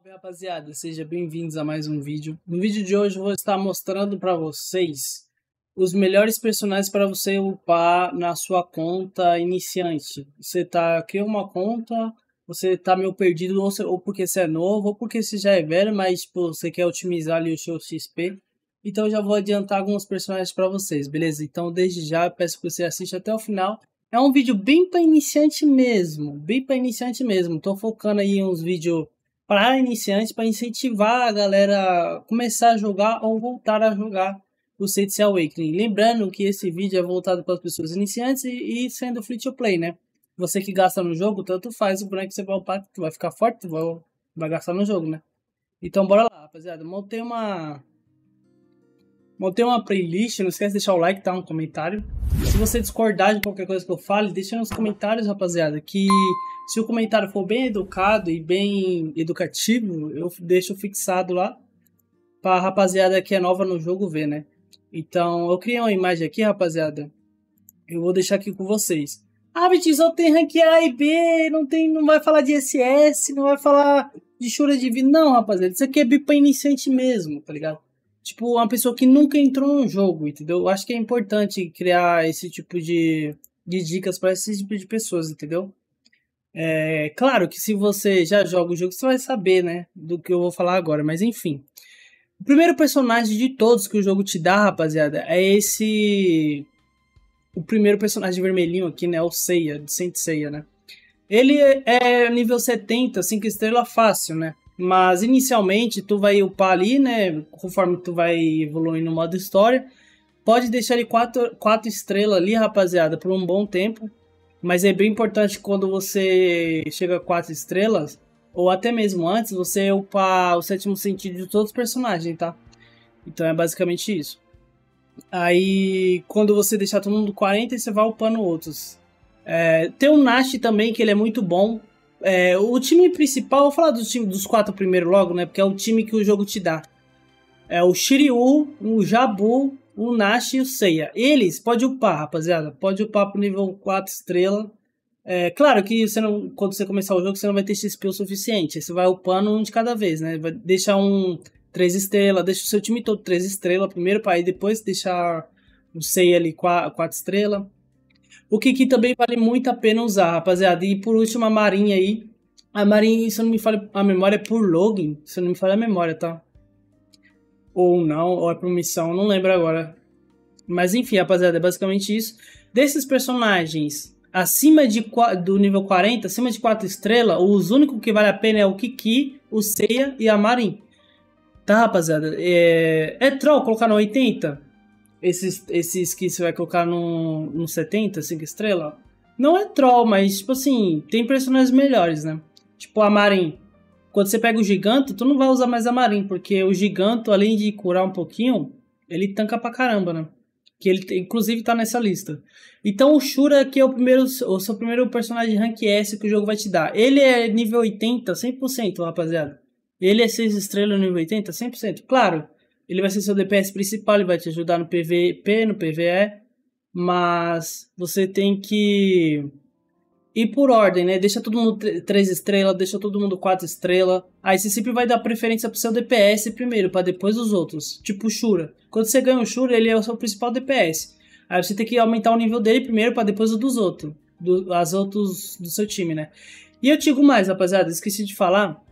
Salve, rapaziada, sejam bem-vindos a mais um vídeo. No vídeo de hoje eu vou estar mostrando para vocês os melhores personagens para você upar na sua conta iniciante. Você criou uma conta, você tá meio perdido ou porque você é novo ou porque você já é velho, mas tipo, você quer otimizar ali o seu XP. Então eu já vou adiantar alguns personagens para vocês, beleza? Então desde já eu peço que você assista até o final. É um vídeo bem para iniciante mesmo, Tô focando aí em uns vídeos para iniciantes, para incentivar a galera a começar a jogar ou voltar a jogar o Saints Awakening. Lembrando que esse vídeo é voltado para as pessoas iniciantes e sendo free to play, né? Você que gasta no jogo, tanto faz o boneco que você vai upar, que vai ficar forte, vai gastar no jogo, né? Então bora lá, rapaziada. Montei uma playlist, não esquece de deixar o like, tá? Um comentário. Se você discordar de qualquer coisa que eu fale, deixa nos comentários, rapaziada, que se o comentário for bem educado e bem educativo, eu deixo fixado lá pra rapaziada que é nova no jogo ver, né? Então, eu criei uma imagem aqui, rapaziada. Eu vou deixar aqui com vocês. Ah, Vitinho, só tem rank A e B, não vai falar de SS, não vai falar de Shura de vida. Não, rapaziada, isso aqui é pra iniciante mesmo, tá ligado? Tipo, uma pessoa que nunca entrou no jogo, entendeu? Eu acho que é importante criar esse tipo de dicas para esse tipo de pessoas, entendeu? É claro que se você já joga o jogo, você vai saber, né? Do que eu vou falar agora, mas enfim. O primeiro personagem de todos que o jogo te dá, rapaziada, é esse... O primeiro personagem vermelhinho aqui, né? O Seiya, do Saint Seiya, né? Ele é nível 70, 5 estrelas fácil, né? Mas inicialmente tu vai upar ali, né? Conforme tu vai evoluindo no modo história. Pode deixar ele 4 estrelas ali, rapaziada, por um bom tempo. Mas é bem importante quando você chega a 4 estrelas, ou até mesmo antes, você upar o sétimo sentido de todos os personagens, tá? Então é basicamente isso. Aí quando você deixar todo mundo 40, você vai upando outros. Tem o Nash também, que ele é muito bom. O time principal, vou falar dos 4 primeiros logo, né? Porque é o time que o jogo te dá. É o Shiryu, o Jabu, o Nash e o Seiya. Eles pode upar, rapaziada. Pode upar pro nível 4 estrela. Claro que quando você começar o jogo, você não vai ter XP o suficiente. Você vai upando um de cada vez, né? Vai deixar um 3 estrelas, deixa o seu time todo 3 estrelas primeiro, para aí depois deixar o Seiya ali 4 estrelas. O que também vale muito a pena usar, rapaziada. E por último, a Marinha aí. A Marinha, se eu não me falha a memória, é por login. Se eu não me falha a memória, tá? Ou não, ou é por missão, não lembro agora. Mas enfim, rapaziada, é basicamente isso. Desses personagens do nível 40, acima de 4 estrelas, os únicos que vale a pena é o Kiki, o Seiya e a Marin. Tá, rapaziada? É troll colocar no 80? Esses que você vai colocar no 70, 5 estrelas? Não é troll, mas, tipo assim, tem personagens melhores, né? Tipo a Marin. Quando você pega o Giganto, tu não vai usar mais a Marin, porque o Giganto, além de curar um pouquinho, ele tanca pra caramba, né? Que ele, inclusive, tá nessa lista. Então o Shura, que é o seu primeiro personagem rank S que o jogo vai te dar. Ele é nível 80, 100%, rapaziada. Ele é 6 estrelas nível 80, 100%. Claro, ele vai ser seu DPS principal, ele vai te ajudar no PVP, no PVE, mas você tem que ir por ordem, né? Deixa todo mundo 3 estrelas, deixa todo mundo 4 estrelas. Aí você sempre vai dar preferência pro seu DPS primeiro, para depois os outros. Tipo o Shura. Quando você ganha o Shura, ele é o seu principal DPS. Aí você tem que aumentar o nível dele primeiro, para depois o dos outros. As outros do seu time, né? E eu digo mais, rapaziada, esqueci de falar.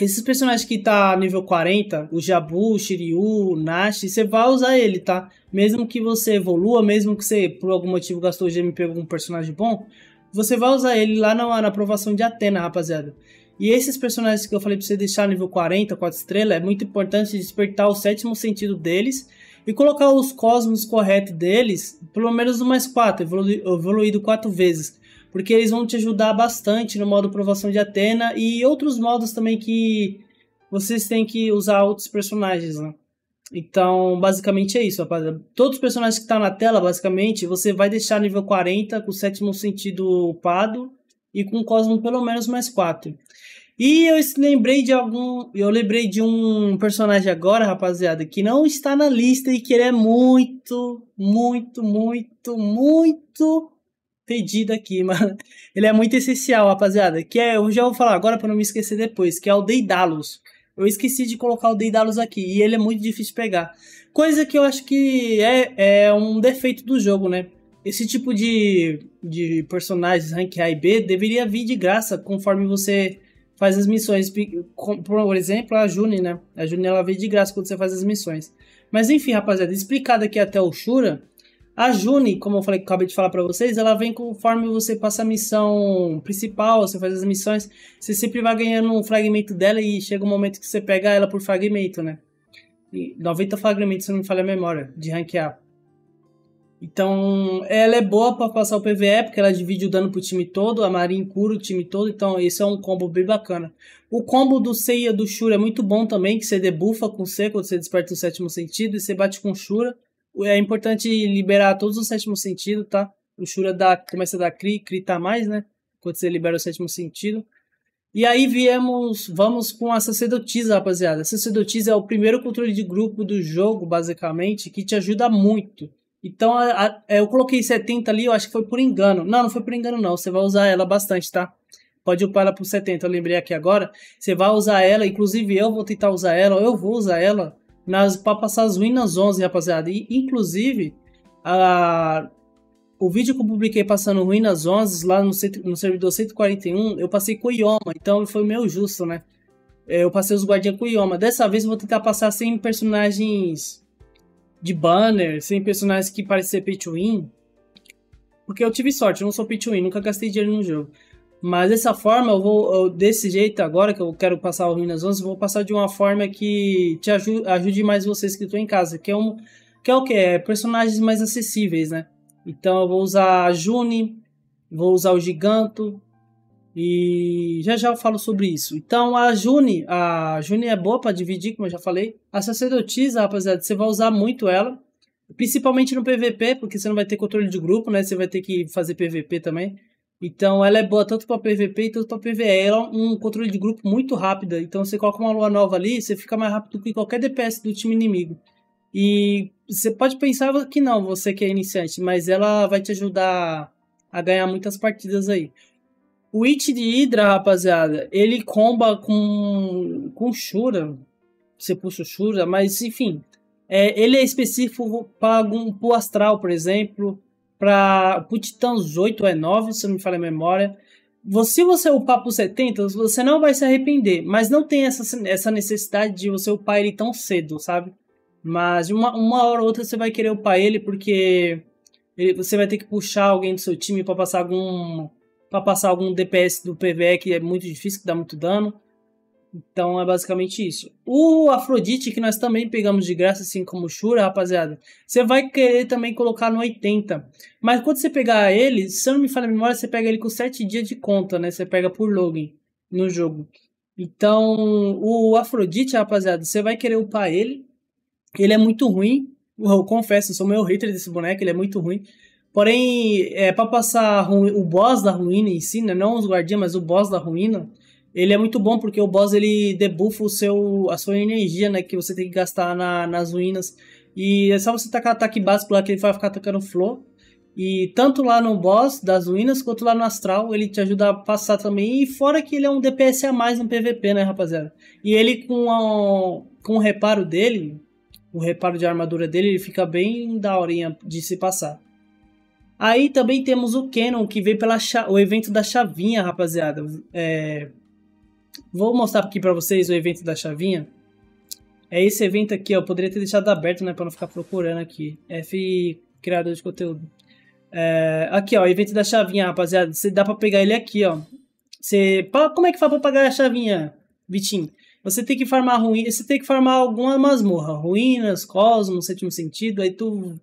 Esses personagens que tá nível 40, o Jabu, o Shiryu, o Nash, você vai usar ele, tá? Mesmo que você evolua, mesmo que você por algum motivo gastou GMP com um personagem bom, você vai usar ele lá na aprovação de Athena, rapaziada. E esses personagens que eu falei pra você deixar nível 40, 4 estrelas, é muito importante despertar o sétimo sentido deles e colocar os cosmos corretos deles, pelo menos no mais 4, evoluído 4 vezes. Porque eles vão te ajudar bastante no modo aprovação de Athena e outros modos também que vocês têm que usar outros personagens, né? Então, basicamente é isso, rapaziada. Todos os personagens que estão na tela, basicamente, você vai deixar nível 40 com o sétimo sentido upado e com o Cosmo pelo menos mais 4. E eu lembrei de um personagem agora, rapaziada, que não está na lista e que ele é muito, muito, muito, muito pedido aqui, mano. Ele é muito essencial, rapaziada. Eu já vou falar agora para não me esquecer depois, que é o Daedalus. Eu esqueci de colocar o Daedalus aqui, e ele é muito difícil de pegar. Coisa que eu acho que é um defeito do jogo, né? Esse tipo de personagens rank A e B deveria vir de graça conforme você faz as missões. Por exemplo, a Juni, né? A Juni ela vem de graça quando você faz as missões. Mas enfim, rapaziada, explicado aqui até o Shura, a Juni, como eu falei, acabei de falar pra vocês, ela vem conforme você passa a missão principal, você faz as missões, você sempre vai ganhando um fragmento dela e chega um momento que você pega ela por fragmento, né? E 90 fragmentos, se não me falha a memória, de rank A. Então, ela é boa para passar o PvE, porque ela divide o dano pro time todo, a Marin cura o time todo, então esse é um combo bem bacana. O combo do Seiya do Shura é muito bom também, que você debuffa com C quando você desperta o sétimo sentido e você bate com Shura. É importante liberar todos os sétimos sentidos, tá? O Shura começa a dar crita mais, né? Quando você libera o sétimo sentido. E aí vamos com a sacerdotisa, rapaziada. A sacerdotisa é o primeiro controle de grupo do jogo, basicamente, que te ajuda muito. Então, eu coloquei 70 ali, eu acho que foi por engano. Não foi por engano não, você vai usar ela bastante, tá? Pode upar ela por 70, eu lembrei aqui agora. Você vai usar ela, inclusive eu vou tentar usar ela, eu vou usar ela para passar as ruínas 11, rapaziada. E, inclusive, o vídeo que eu publiquei passando ruínas 11 lá no servidor 141, eu passei com o Yoma, então foi meio justo, né? Eu passei os guardiões com o Yoma. Dessa vez eu vou tentar passar sem personagens de banner, sem personagens que parecem ser pay to win, porque eu tive sorte, eu não sou pay to win, nunca gastei dinheiro no jogo. Mas dessa forma, desse jeito agora que eu quero passar o Ruínas 11, eu vou passar de uma forma que te ajude mais vocês que estão em casa, que é o que? É personagens mais acessíveis, né? Então eu vou usar a Juni, vou usar o Giganto, e já eu falo sobre isso. Então a Juni é boa para dividir, como eu já falei. A sacerdotisa, rapaziada, você vai usar muito ela, principalmente no PVP, porque você não vai ter controle de grupo, né? Você vai ter que fazer PVP também. Então ela é boa tanto para PVP e tanto para PvE. Ela é um controle de grupo muito rápida. Então você coloca uma lua nova ali, você fica mais rápido que qualquer DPS do time inimigo. E você pode pensar que não, você que é iniciante, mas ela vai te ajudar a ganhar muitas partidas aí. O It de Hydra, rapaziada, ele comba com Shura. Você puxa o Shura, mas enfim. Ele é específico para o Astral, por exemplo. Para o Titãs 8 ou 9, se não me falha a memória. Se você upar por 70, você não vai se arrepender. Mas não tem essa necessidade de você upar ele tão cedo, sabe? Mas uma hora ou outra você vai querer upar ele, porque você vai ter que puxar alguém do seu time para passar algum DPS do PvE que é muito difícil, que dá muito dano. Então é basicamente isso. O Afrodite, que nós também pegamos de graça, assim como o Shura, rapaziada, você vai querer também colocar no 80. Mas quando você pegar ele, se eu não me falha a memória, você pega ele com 7 dias de conta, né? Você pega por login no jogo. Então, o Afrodite, rapaziada, você vai querer upar ele. Ele é muito ruim. Eu confesso, eu sou meio hater desse boneco, ele é muito ruim. Porém, para passar o boss da ruína em si, né? Não os guardiões, mas o boss da ruína, ele é muito bom porque o boss ele debuffa a sua energia, né? Que você tem que gastar nas ruínas. E é só você tacar ataque básico lá que ele vai ficar atacando flow. E tanto lá no boss das ruínas quanto lá no astral ele te ajuda a passar também. E fora que ele é um DPS a mais no PVP, né, rapaziada? E ele com o reparo dele, o reparo de armadura dele, ele fica bem daorinha de se passar. Aí também temos o Canon, que veio o evento da chavinha, rapaziada. Vou mostrar aqui pra vocês o evento da chavinha. É esse evento aqui, ó. Eu poderia ter deixado aberto, né, pra não ficar procurando aqui. F criador de conteúdo. Aqui, ó, evento da chavinha, rapaziada. Você dá pra pegar ele aqui, ó. Como é que faz pra pagar a chavinha, Vitinho? Você tem que farmar você tem que farmar alguma masmorra. Ruínas, Cosmos, Sétimo Sentido. Aí tu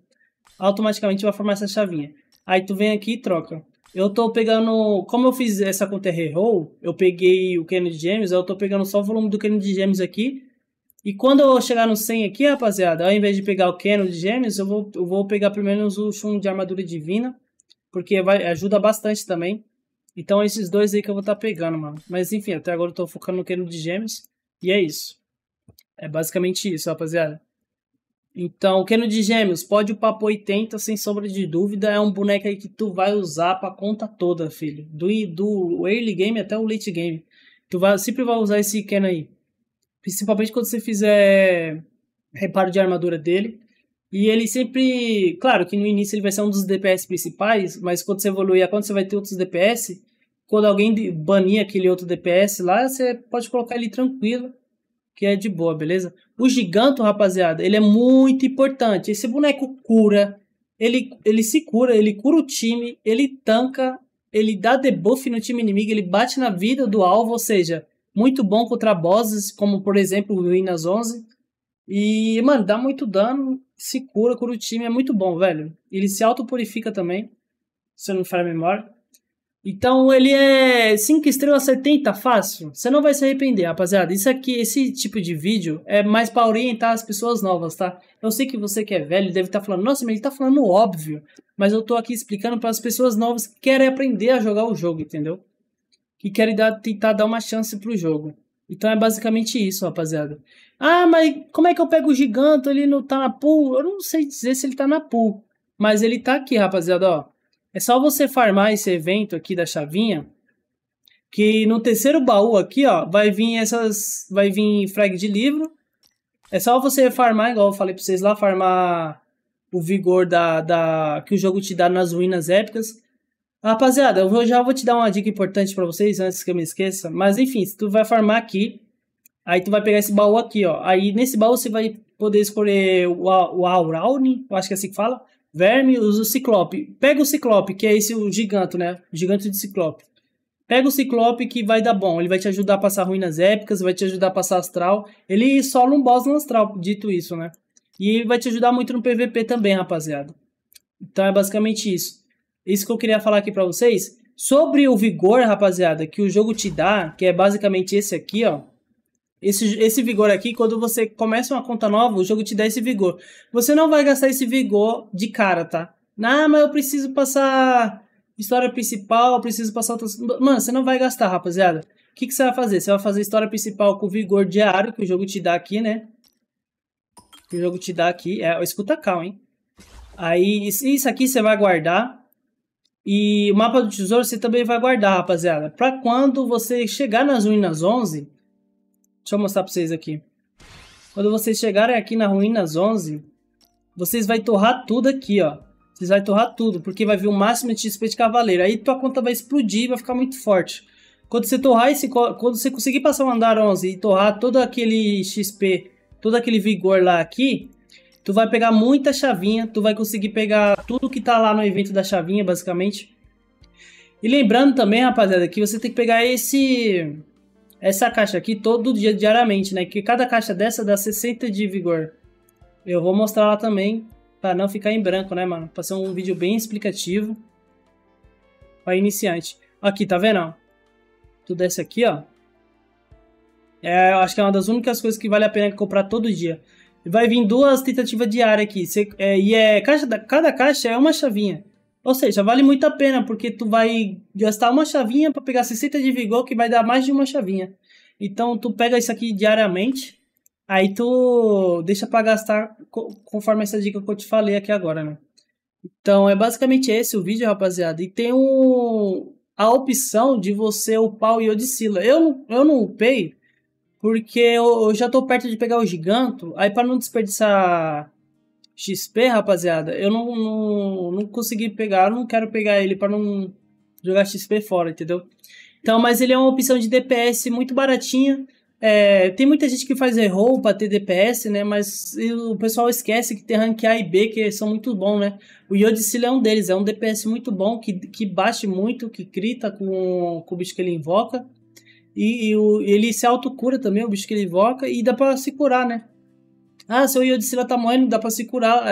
automaticamente vai formar essa chavinha. Aí tu vem aqui e troca. Eu tô pegando... Como eu fiz essa conta reroll, eu peguei o Cannon de Gêmeos, eu tô pegando só o volume do Cannon de Gêmeos aqui. E quando eu chegar no 100 aqui, rapaziada, ao invés de pegar o Cannon de Gêmeos, eu vou pegar primeiro o Shun de Armadura Divina. Porque ajuda bastante também. Então esses dois aí que eu vou estar pegando, mano. Mas enfim, até agora eu tô focando no Cannon de Gêmeos. E é isso. É basicamente isso, rapaziada. Então, o Canon de Gêmeos, pode upar por 80, sem sombra de dúvida. É um boneco aí que tu vai usar pra conta toda, filho. Do early game até o late game. Sempre vai usar esse Canon aí. Principalmente quando você fizer reparo de armadura dele. E ele sempre... Claro que no início ele vai ser um dos DPS principais, mas quando você evoluir, quando você vai ter outros DPS, quando alguém banir aquele outro DPS lá, você pode colocar ele tranquilo, que é de boa, beleza? O Giganto, rapaziada, ele é muito importante. Esse boneco cura, ele se cura, ele cura o time, ele tanca, ele dá debuff no time inimigo, ele bate na vida do alvo, ou seja, muito bom contra bosses, como por exemplo o Ruínas 11. E, mano, dá muito dano, se cura, cura o time, é muito bom, velho. Ele se autopurifica também, se eu não me falha a memória. Então ele é 5 estrelas 70 fácil. Você não vai se arrepender, rapaziada. Isso aqui, esse tipo de vídeo é mais para orientar as pessoas novas, tá? Eu sei que você que é velho deve estar falando, nossa, mas ele tá falando óbvio. Mas eu tô aqui explicando para as pessoas novas que querem aprender a jogar o jogo, entendeu? Que querem tentar dar uma chance pro jogo. Então é basicamente isso, rapaziada. Ah, mas como é que eu pego o Giganto? Ele não tá na pool? Eu não sei dizer se ele tá na pool. Mas ele tá aqui, rapaziada, ó. É só você farmar esse evento aqui da chavinha, que no terceiro baú aqui, ó, vai vir frag de livro. É só você farmar, igual eu falei pra vocês lá, farmar o vigor que o jogo te dá nas ruínas épicas. Rapaziada, eu já vou te dar uma dica importante pra vocês, antes que eu me esqueça. Mas enfim, se tu vai farmar aqui, aí tu vai pegar esse baú aqui, ó. Aí nesse baú você vai poder escolher o Aurauni, eu acho que é assim que fala. Verme, usa o Ciclope. Pega o Ciclope, que é esse o Giganto, né? O Gigante de Ciclope. Pega o Ciclope que vai dar bom. Ele vai te ajudar a passar ruínas épicas, vai te ajudar a passar astral. Ele sola um boss no astral, dito isso, né? E vai te ajudar muito no PVP também, rapaziada. Então é basicamente isso. Isso que eu queria falar aqui pra vocês. Sobre o vigor, rapaziada, que o jogo te dá, que é basicamente esse aqui, ó. Esse vigor aqui, quando você começa uma conta nova, o jogo te dá esse vigor. Você não vai gastar esse vigor de cara, tá? Ah, mas eu preciso passar história principal, eu preciso passar outras... Mano, você não vai gastar, rapaziada. O que você vai fazer? Você vai fazer história principal com o vigor diário, que o jogo te dá aqui, né? Que o jogo te dá aqui. Escuta cal, hein? Aí, isso aqui você vai guardar. E o mapa do tesouro você também vai guardar, rapaziada. Pra quando você chegar nas ruínas 11... Deixa eu mostrar pra vocês aqui. Quando vocês chegarem aqui na Ruínas 11, vocês vão torrar tudo aqui, ó. Vocês vão torrar tudo, porque vai vir o máximo de XP de cavaleiro. Aí tua conta vai explodir e vai ficar muito forte. Quando você torrar quando você conseguir passar o andar 11 e torrar todo aquele XP, todo aquele vigor lá aqui, tu vai pegar muita chavinha, tu vai conseguir pegar tudo que tá lá no evento da chavinha, basicamente. E lembrando também, rapaziada, que você tem que pegar essa caixa aqui todo dia, diariamente, né? Que cada caixa dessa dá 60 de vigor. Eu vou mostrar lá também, para não ficar em branco, né, mano? Pra ser um vídeo bem explicativo. Para iniciante. Aqui, tá vendo? Tu desce aqui, ó. Eu acho que é uma das únicas coisas que vale a pena comprar todo dia. Vai vir 2 tentativas diárias aqui. Cada caixa é uma chavinha. Ou seja, vale muito a pena, porque tu vai gastar uma chavinha para pegar 60 de vigor, que vai dar mais de uma chavinha. Então, tu pega isso aqui diariamente, aí tu deixa para gastar conforme essa dica que eu te falei aqui agora, né? Então, é basicamente esse o vídeo, rapaziada. E tem a opção de você upar o Iodicila. Eu não upei, porque eu já tô perto de pegar o Giganto, aí para não desperdiçar XP, rapaziada, eu não consegui pegar, eu não quero pegar ele para não jogar XP fora, entendeu? Então, mas ele é uma opção de DPS muito baratinha. Tem muita gente que faz reroll para ter DPS, né? Mas o pessoal esquece que tem rank A e B, que são muito bons, né? O Iodicila é um deles, é um DPS muito bom, que bate muito, que crita com o bicho que ele invoca. E ele se autocura também, o bicho que ele invoca, e dá para se curar, né? Ah, seu Iodicila tá morrendo, dá pra se curar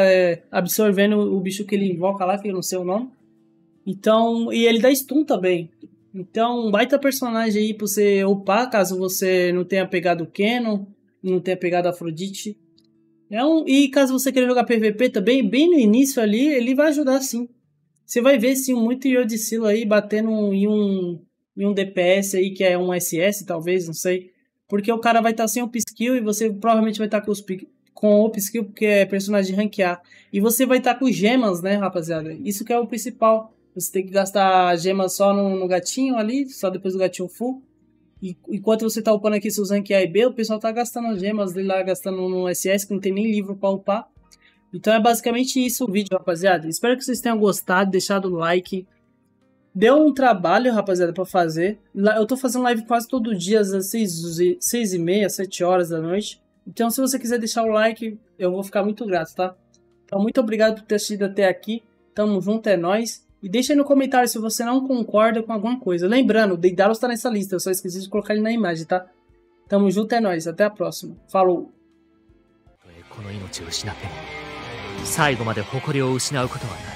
absorvendo o bicho que ele invoca lá, que eu não sei o nome. Então, e ele dá stun também. Então, baita personagem aí pra você upar, caso você não tenha pegado o Kenon, não tenha pegado a Afrodite. E caso você queira jogar PVP também, bem no início ali, ele vai ajudar sim. Você vai ver sim muito Iodicila aí batendo em um DPS aí, que é um SS, talvez, não sei. Porque o cara vai estar sem up skill e você provavelmente vai estar com up skill, porque é personagem de rank A. E você vai estar com gemas, né, rapaziada? Isso que é o principal. Você tem que gastar gemas só no gatinho ali, só depois do gatinho full. E enquanto você tá upando aqui seus rank A e B, o pessoal tá gastando as gemas dele lá, gastando no SS, que não tem nem livro pra upar. Então é basicamente isso o vídeo, rapaziada. Espero que vocês tenham gostado, deixado o like. Deu um trabalho, rapaziada, pra fazer. Eu tô fazendo live quase todo dia, às 6h30, 7 horas da noite. Então se você quiser deixar o like, eu vou ficar muito grato, tá? Então muito obrigado por ter assistido até aqui. Tamo junto, é nóis. E deixa aí no comentário se você não concorda com alguma coisa. Lembrando, o Deidara está nessa lista, eu só esqueci de colocar ele na imagem, tá? Tamo junto, é nóis. Até a próxima. Falou! 最後まで誇りを失うことはない。